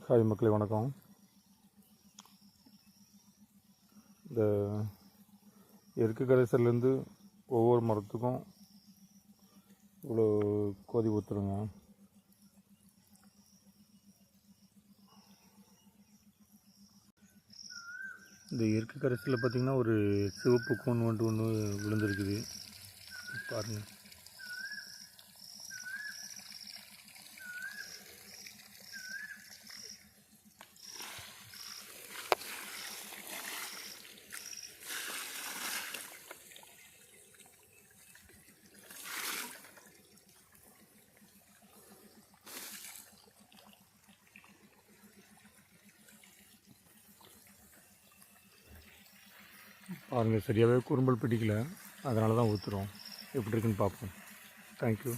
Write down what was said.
Hi மக்களே, வணக்கம். இந்த எருக்கு கரைசல்லேருந்து ஒவ்வொரு மரத்துக்கும் இவ்வளோ கோதி ஊற்றுருங்க. இந்த எருக்கு கரைசலில் பார்த்திங்கன்னா ஒரு சிவப்பு கூன் ஒன்று விழுந்துருக்குது பாருங்கள். பாருங்கள், சரியாகவே குறும்பல் பிடிக்கல, அதனால தான் ஊற்றுறோம். எப்படி இருக்குன்னு பார்ப்போம். தேங்க்யூ.